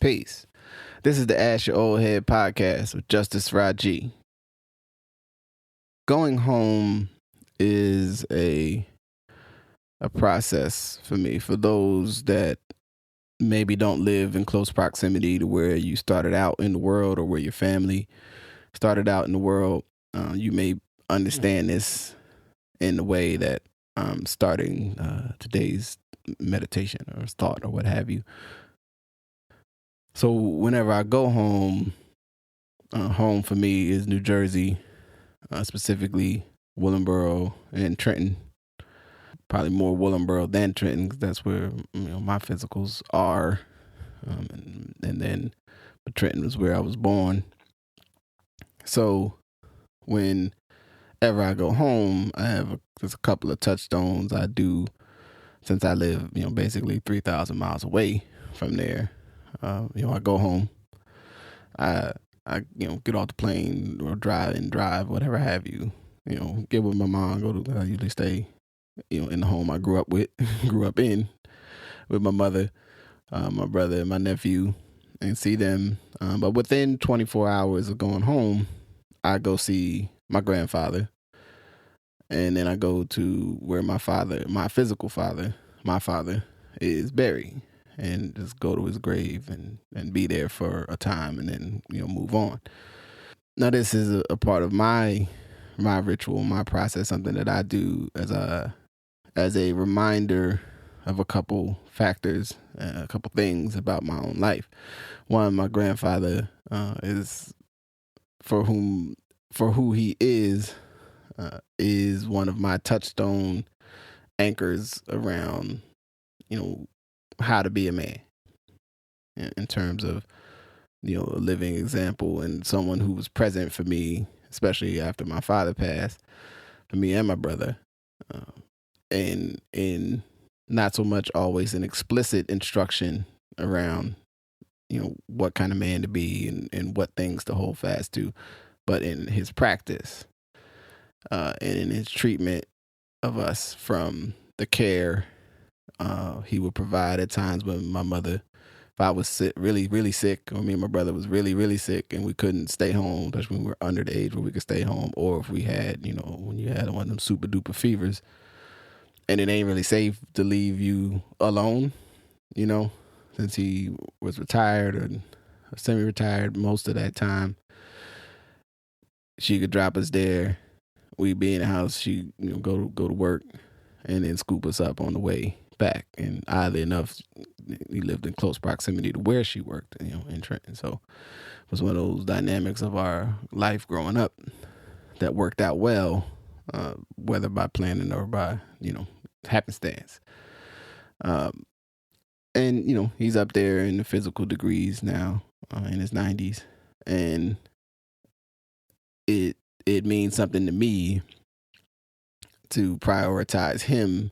Peace. This is the Ask Your Oldhead podcast with Justice Rajee. Going home is a process for me. For those that maybe don't live in close proximity to where you started out in the world or where your family started out in the world, you may understand this in the way that I'm starting today's meditation or thought or what have you. So whenever I go home, home for me is New Jersey, specifically Willingboro and Trenton. Probably more Willingboro than Trenton, because that's where my physicals are. But Trenton was where I was born. So whenever I go home, there's a couple of touchstones I do, since I live basically 3,000 miles away from there. I go home. I get off the plane or drive, whatever have you. Get with my mom. I usually stay, in the home I grew up in, with my mother, my brother, and my nephew, and see them. But within 24 hours of going home, I go see my grandfather, and then I go to where my physical father, is buried. And just go to his grave and be there for a time and then, move on. Now, this is a part of my ritual, my process, something that I do as a reminder of a couple factors, a couple things about my own life. One, my grandfather is for who he is one of my touchstone anchors around, how to be a man, in terms of a living example and someone who was present for me, especially after my father passed, for me and my brother, and in not so much always an explicit instruction around what kind of man to be and what things to hold fast to, but in his practice, and in his treatment of us, from the care he would provide at times when my mother, if I was sick, really, really sick, or me and my brother was really, really sick and we couldn't stay home, especially when we were under the age where we could stay home, or if we had, when you had one of them super duper fevers and it ain't really safe to leave you alone, since he was retired or semi-retired most of that time. She could drop us there. We'd be in the house. She'd go to work and then scoop us up on the way back. And oddly enough, we lived in close proximity to where she worked, in Trenton. So it was one of those dynamics of our life growing up that worked out well, whether by planning or by, happenstance. And, he's up there in the physical degrees now, in his 90s. And it means something to me to prioritize him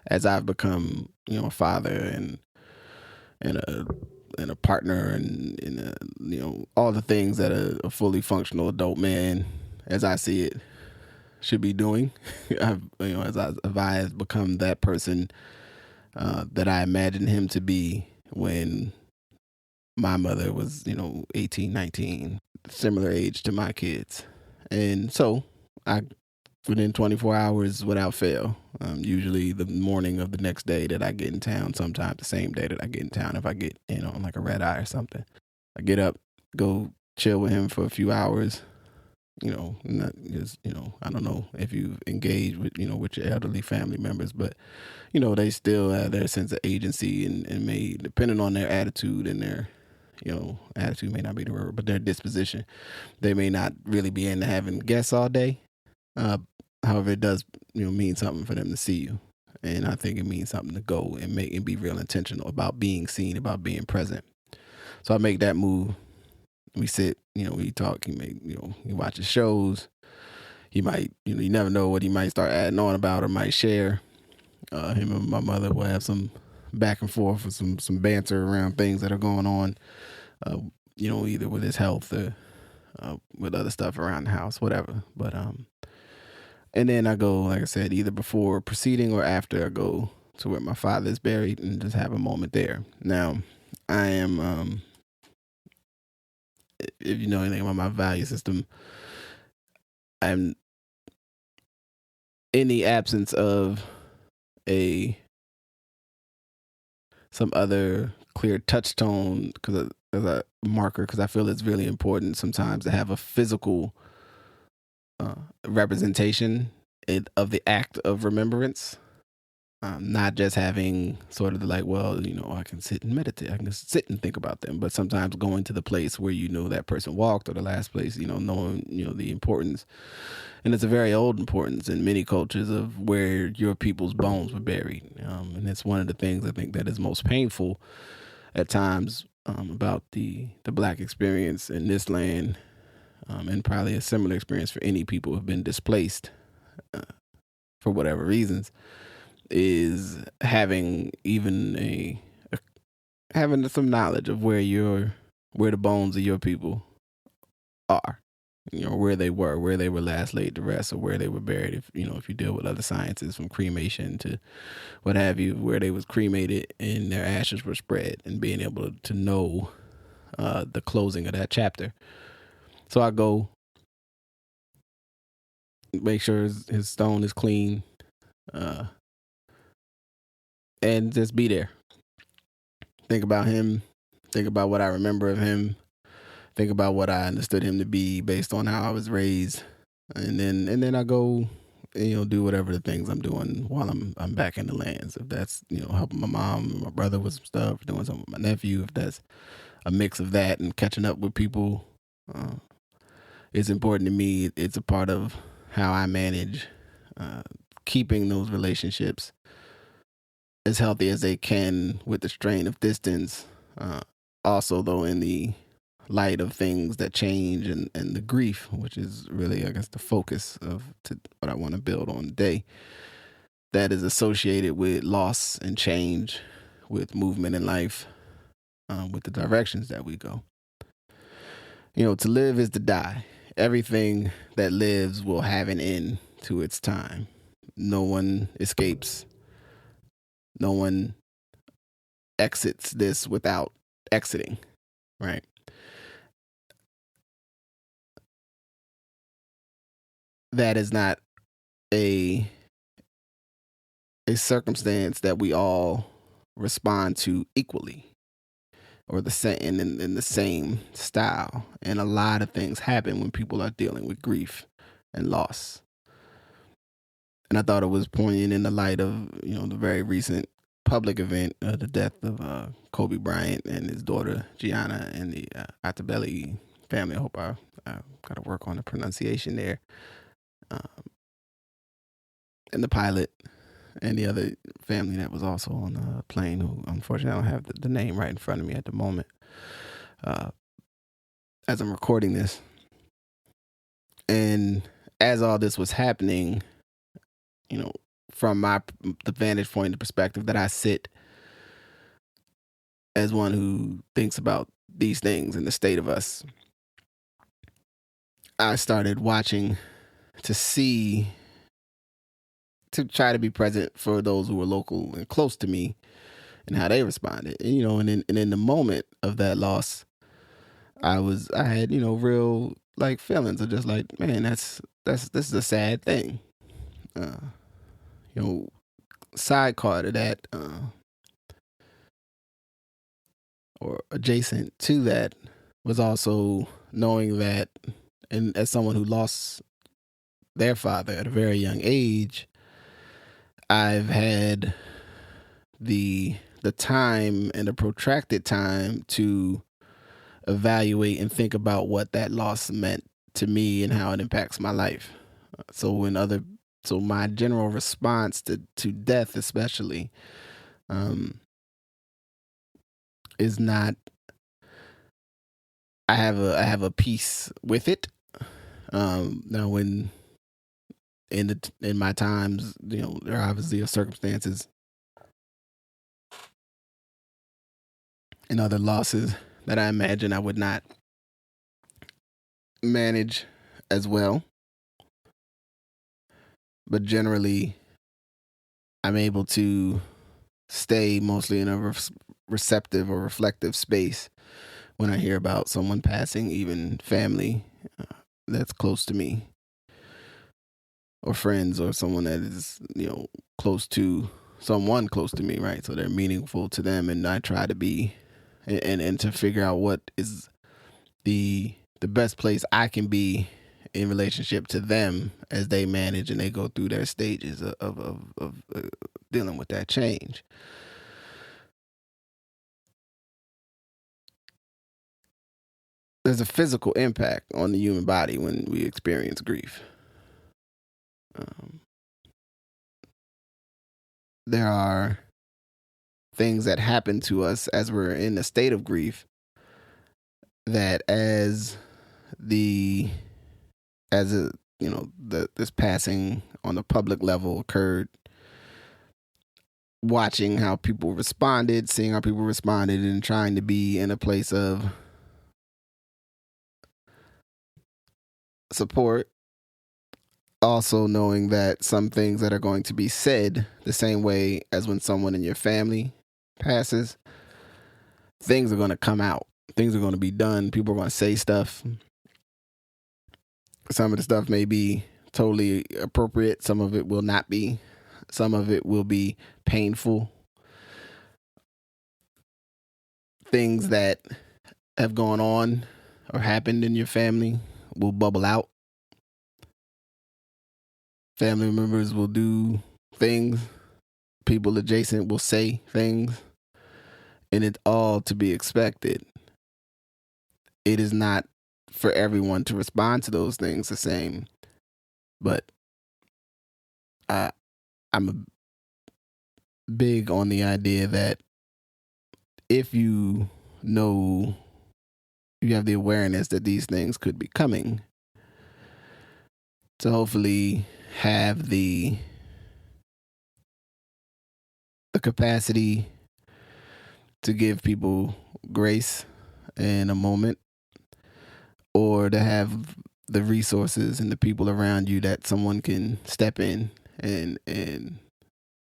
as I've become, a father and a partner and all the things that a fully functional adult man, as I see it, should be doing. As I have become that person that I imagined him to be when my mother was, 18, 19, similar age to my kids. And so within 24 hours, without fail, usually the morning of the next day that I get in town, sometimes the same day that I get in town, if I get in on like a red eye or something, I get up, go chill with him for a few hours, not just, I don't know if you've engaged with, with your elderly family members, but, they still have their sense of agency and may, depending on their attitude and their, attitude may not be the word, but their disposition, they may not really be into having guests all day. However, it does, mean something for them to see you. And I think it means something to go and be real intentional about being seen, about being present. So I make that move. We sit, we talk, he watches shows. He might, you never know what he might start adding on about or might share. Him and my mother will have some back and forth or some banter around things that are going on, either with his health or with other stuff around the house, whatever. But and then I go, like I said, either before proceeding or after, I go to where my father is buried and just have a moment there. Now, I am if you know anything about my value system, I'm in the absence of a some other clear touchstone because as a marker, because I feel it's really important sometimes to have a physical representation of the act of remembrance. Not just having sort of like, well, I can sit and meditate, I can just sit and think about them, but sometimes going to the place where that person walked, or the last place, knowing the importance, and it's a very old importance in many cultures of where your people's bones were buried, and it's one of the things I think that is most painful at times about the Black experience in this land, and probably a similar experience for any people who have been displaced for whatever reasons, is having even having some knowledge of where the bones of your people are, where they were last laid to rest, or where they were buried. If you deal with other sciences, from cremation to what have you, where they was cremated and their ashes were spread, and being able to know the closing of that chapter. So I go make sure his stone is clean, and just be there. Think about him. Think about what I remember of him. Think about what I understood him to be based on how I was raised, and then I go, do whatever the things I'm doing while I'm back in the lands. If that's helping my mom and my brother with some stuff, doing something with my nephew. If that's a mix of that and catching up with people, it's important to me. It's a part of how I manage keeping those relationships as healthy as they can with the strain of distance. Also, though, in the light of things that change and the grief, which is really, I guess, the focus of what I want to build on today, that is associated with loss and change, with movement in life, with the directions that we go. To live is to die. Everything that lives will have an end to its time. No one escapes. No one exits this without exiting, right? That is not a circumstance that we all respond to equally, or the same in the same style. And a lot of things happen when people are dealing with grief and loss. And I thought it was poignant in the light of the very recent public event, the death of Kobe Bryant and his daughter Gianna, and the Atabelli family. I hope I got to work on the pronunciation there. And the pilot and the other family that was also on the plane, who unfortunately I don't have the name right in front of me at the moment as I'm recording this. And as all this was happening, from the vantage point, the perspective that I sit as one who thinks about these things and the state of us, I started watching to try to be present for those who were local and close to me and how they responded. And in the moment of that loss, I had, real like feelings of just like, man, this is a sad thing. Sidecar to that, or adjacent to that, was also knowing that, and as someone who lost their father at a very young age, I've had the time and the protracted time to evaluate and think about what that loss meant to me and how it impacts my life. So my general response to death, especially, is not. I have a peace with it. Now, when in my times, there obviously are circumstances and other losses that I imagine I would not manage as well. But generally, I'm able to stay mostly in a receptive or reflective space when I hear about someone passing, even family that's close to me, or friends, or someone that is, close to someone close to me, right? So they're meaningful to them, and I try to be, and to figure out what is the best place I can be in relationship to them as they manage and they go through their stages of dealing with that change. There's a physical impact on the human body when we experience grief. There are things that happen to us as we're in a state of grief that this passing on the public level occurred, watching how people responded, seeing how people responded, and trying to be in a place of support. Also knowing that some things that are going to be said the same way as when someone in your family passes, things are going to come out. Things are going to be done. People are going to say stuff. Some of the stuff may be totally appropriate. Some of it will not be. Some of it will be painful. Things that have gone on or happened in your family will bubble out. Family members will do things. People adjacent will say things. And it's all to be expected. It is not for everyone to respond to those things the same. But I'm big on the idea that if you know, you have the awareness that these things could be coming, to hopefully have the capacity to give people grace in a moment, or to have the resources and the people around you that someone can step in and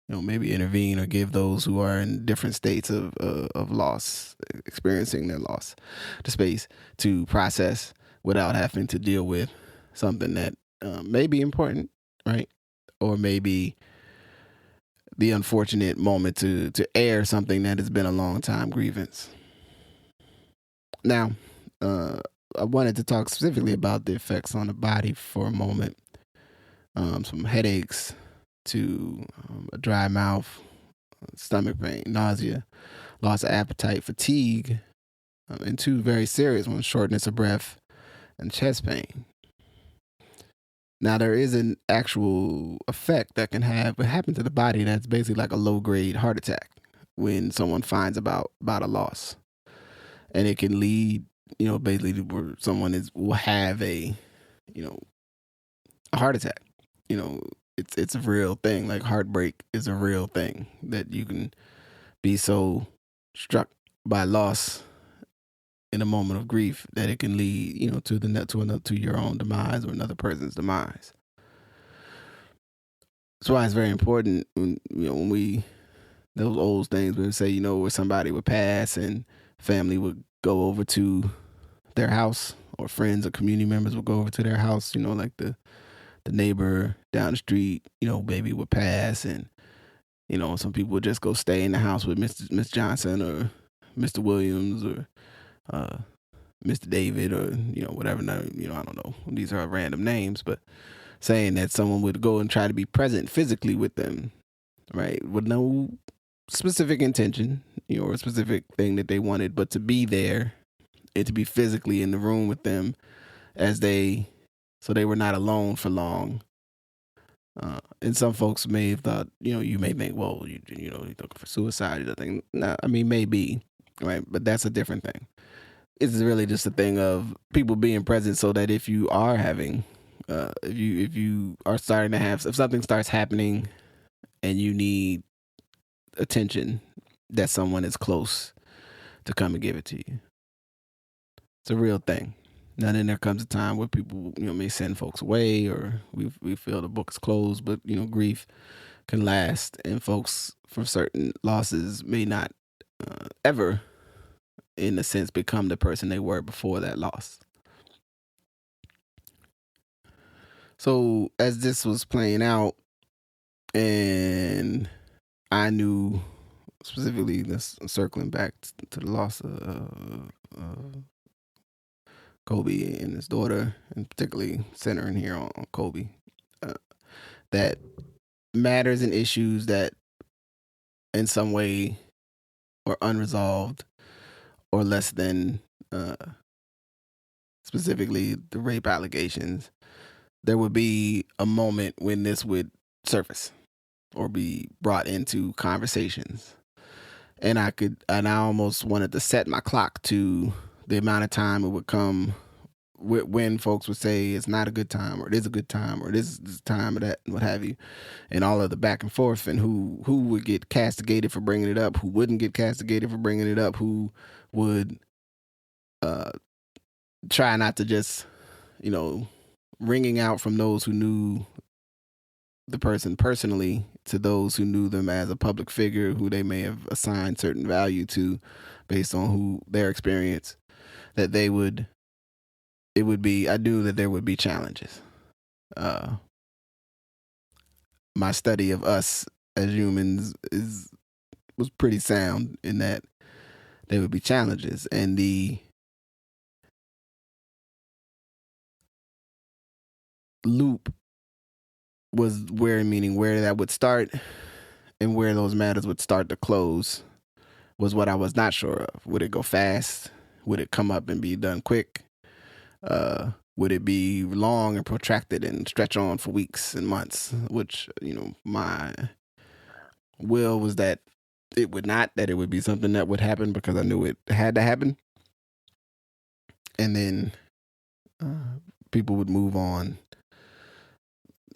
maybe intervene, or give those who are in different states of loss, experiencing their loss, the space to process without having to deal with something that may be important, right? Or maybe the unfortunate moment to air something that has been a long time grievance. Now, I wanted to talk specifically about the effects on the body for a moment. Some headaches to a dry mouth, stomach pain, nausea, loss of appetite, fatigue, and two very serious ones, shortness of breath and chest pain. Now, there is an actual effect that can happen to the body that's basically like a low-grade heart attack when someone finds about a loss. And it can lead, basically to where someone will have a heart attack. It's a real thing. Like, heartbreak is a real thing, that you can be so struck by loss in a moment of grief that it can lead, to your own demise or another person's demise. That's why it's very important when those old things when we say, where somebody would pass and family would go over to their house, or friends or community members would go over to their house, like the neighbor down the street, baby would pass, and some people would just go stay in the house with Miss Johnson or Mr. Williams or Mr. David or whatever. I don't know. These are random names, but saying that someone would go and try to be present physically with them, right, with no specific intention, or a specific thing that they wanted, but to be there and to be physically in the room with them so they were not alone for long. And some folks may have thought, you may think, well, you're looking for suicide or thing. No, I mean, maybe, right? But that's a different thing. It's really just a thing of people being present, so that if you are having, if you are starting to have, if something starts happening and you need attention, that someone is close to come and give it to you. It's a real thing. Now then, there comes a time where people, may send folks away, or we feel the book is closed, but grief can last, and folks from certain losses may not ever in a sense, become the person they were before that loss. So as this was playing out, and I knew specifically this circling back to the loss of Kobe and his daughter, and particularly centering here on Kobe, uh, that matters and issues that in some way are unresolved or less than uh, specifically the rape allegations, there would be a moment when this would surface or be brought into conversations. And I almost wanted to set my clock to the amount of time it would come when folks would say it's not a good time, or it is a good time, or this time, or that, what have you, and all of the back and forth, and who would get castigated for bringing it up, who wouldn't get castigated for bringing it up, who would try not to just, ringing out from those who knew the person personally to those who knew them as a public figure who they may have assigned certain value to based on who their experience, that I knew that there would be challenges. My study of us as humans was pretty sound in that there would be challenges, and the loop was where that would start and where those matters would start to close was what I was not sure of. Would it go fast? Would it come up and be done quick? Would it be long and protracted and stretch on for weeks and months? Which, my will was that it would not, that it would be something that would happen because I knew it had to happen. And then people would move on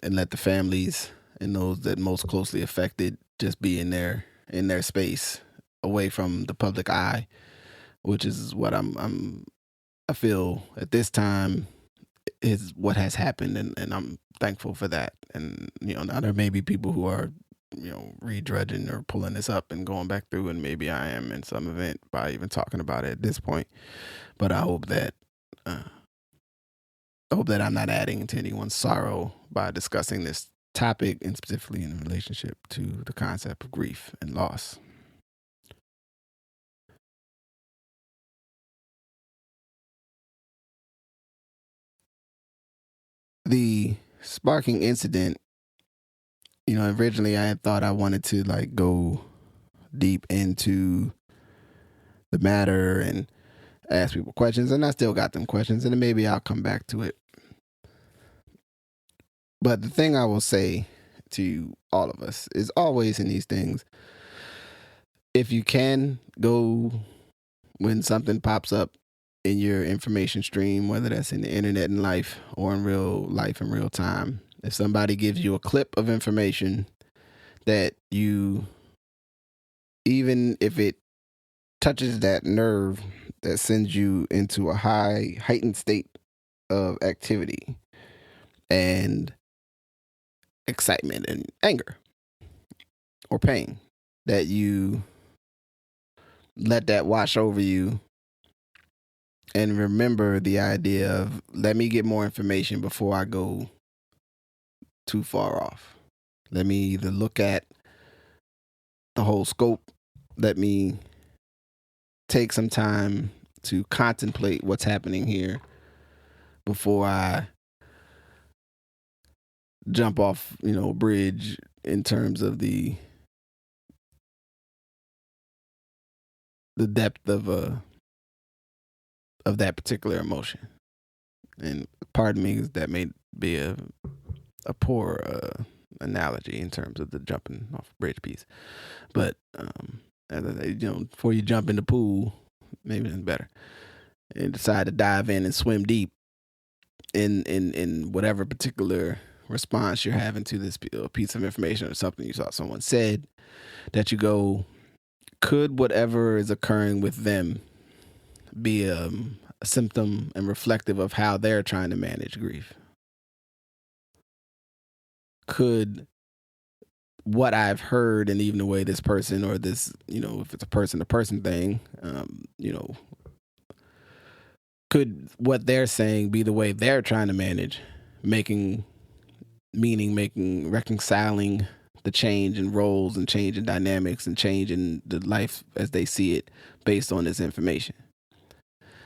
and let the families and those that most closely affected just be in their space, away from the public eye, which is what I feel at this time is what has happened, and I'm thankful for that. And now there may be people who are redredging or pulling this up and going back through, and maybe I am in some event by even talking about it at this point. But I hope that I'm not adding to anyone's sorrow by discussing this topic, and specifically in relationship to the concept of grief and loss. The sparking incident, originally I had thought I wanted to go deep into the matter and ask people questions, and I still got them questions, and then maybe I'll come back to it. But the thing I will say to all of us is always in these things, if you can go when something pops up in your information stream, whether that's in the internet and life or in real life in real time, if somebody gives you a clip of information that even if it touches that nerve that sends you into a heightened state of activity and excitement and anger or pain, that you let that wash over you and remember the idea of, let me get more information before I go too far off. Let me either look at the whole scope, let me take some time to contemplate what's happening here before I jump off, a bridge in terms of the depth of that particular emotion. And pardon me, that may be a poor analogy in terms of the jumping off bridge piece, but before you jump in the pool, maybe it's better, and decide to dive in and swim deep in whatever particular response you're having to this piece of information or something you saw someone said, that you go, could whatever is occurring with them be a symptom and reflective of how they're trying to manage grief? Could what I've heard, and even the way this person, or this, if it's a person-to-person thing, could what they're saying be the way they're trying to manage, making reconciling the change in roles and change in dynamics and change in the life as they see it based on this information.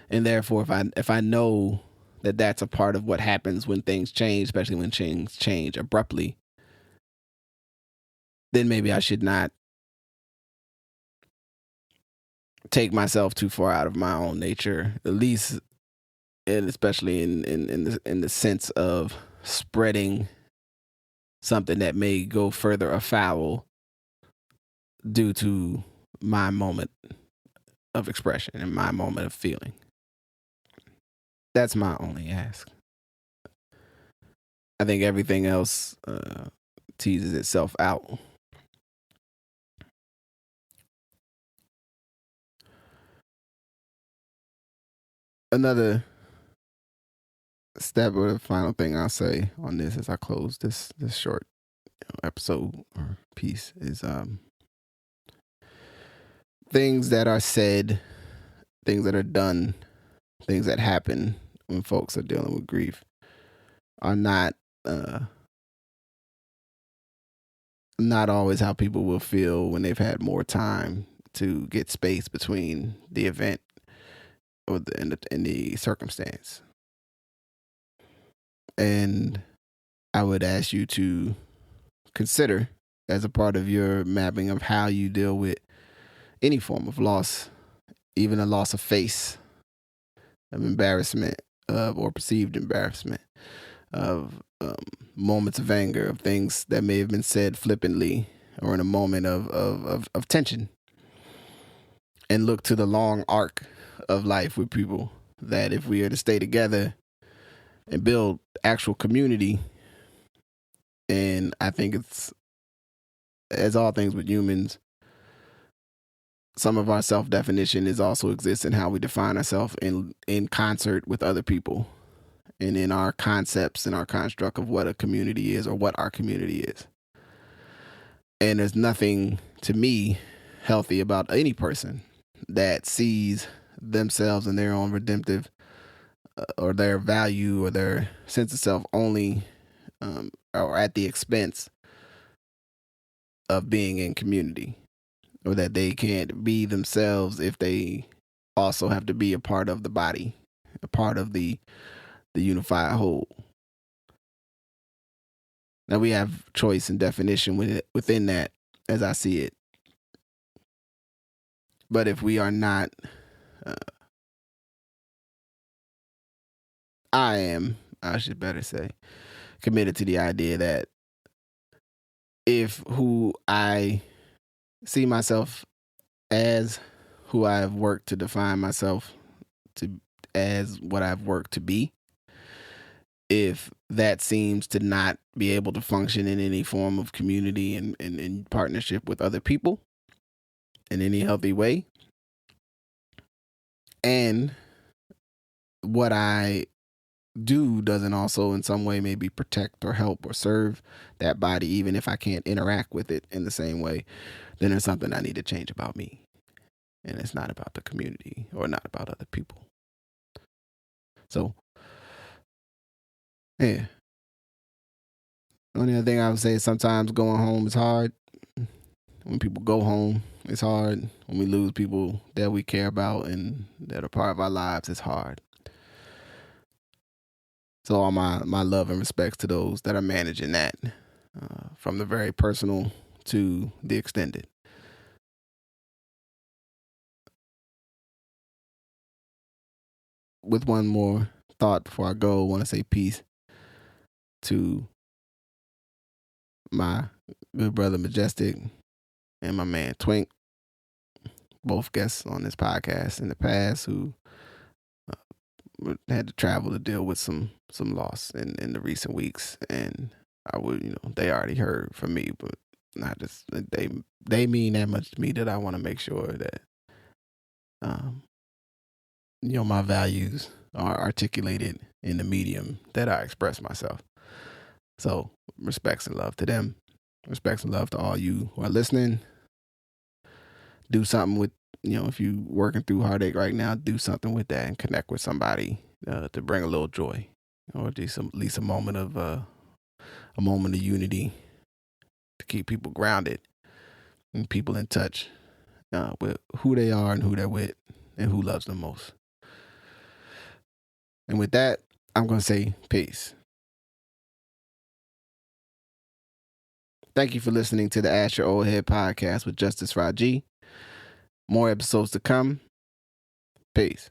And therefore, if I know that that's a part of what happens when things change, especially when things change abruptly, then maybe I should not take myself too far out of my own nature, at least, and especially in the sense of spreading something that may go further afoul due to my moment of expression and my moment of feeling. That's my only ask. I think everything else teases itself out. Another step, or the final thing I'll say on this as I close this short episode or piece is things that are said, things that are done, things that happen when folks are dealing with grief are not always how people will feel when they've had more time to get space between the event or the circumstance. And I would ask you to consider, as a part of your mapping of how you deal with any form of loss, even a loss of face, of embarrassment, or perceived embarrassment, of moments of anger, of things that may have been said flippantly or in a moment of tension, and look to the long arc of life with people, that if we are to stay together and build actual community, and I think it's, as all things with humans, some of our self-definition is also exists in how we define ourselves in concert with other people, and in our concepts and our construct of what a community is or what our community is. And there's nothing, to me, healthy about any person that sees themselves and their own redemptive or their value or their sense of self only or at the expense of being in community, or that they can't be themselves if they also have to be a part of the body, a part of the unified whole. Now we have choice and definition within that, as I see it. But if we are not, I should better say, committed to the idea that if who I see myself as, who I have worked to define myself to as, what I've worked to be, if that seems to not be able to function in any form of community and in partnership with other people in any healthy way, and what I do doesn't also in some way maybe protect or help or serve that body, even if I can't interact with it in the same way, then there's something I need to change about me. And it's not about the community or not about other people. So, yeah. The only other thing I would say is sometimes going home is hard. When people go home, it's hard. When we lose people that we care about and that are part of our lives, it's hard. So all my love and respects to those that are managing that, from the very personal to the extended. With one more thought before I go, I want to say peace to my good brother Majestic and my man Twink, both guests on this podcast in the past who had to travel to deal with some loss in the recent weeks. And I would, they already heard from me, but not just, they mean that much to me that I want to make sure that, my values are articulated in the medium that I express myself. So respects and love to them. Respects and love to all you who are listening. Do something with if you working through heartache right now, do something with that and connect with somebody to bring a little joy, or just at least a moment of unity to keep people grounded and people in touch with who they are and who they're with and who loves them most. And with that, I'm going to say peace. Thank you for listening to the Ask Your Oldhead podcast with Justice Rajee. More episodes to come. Peace.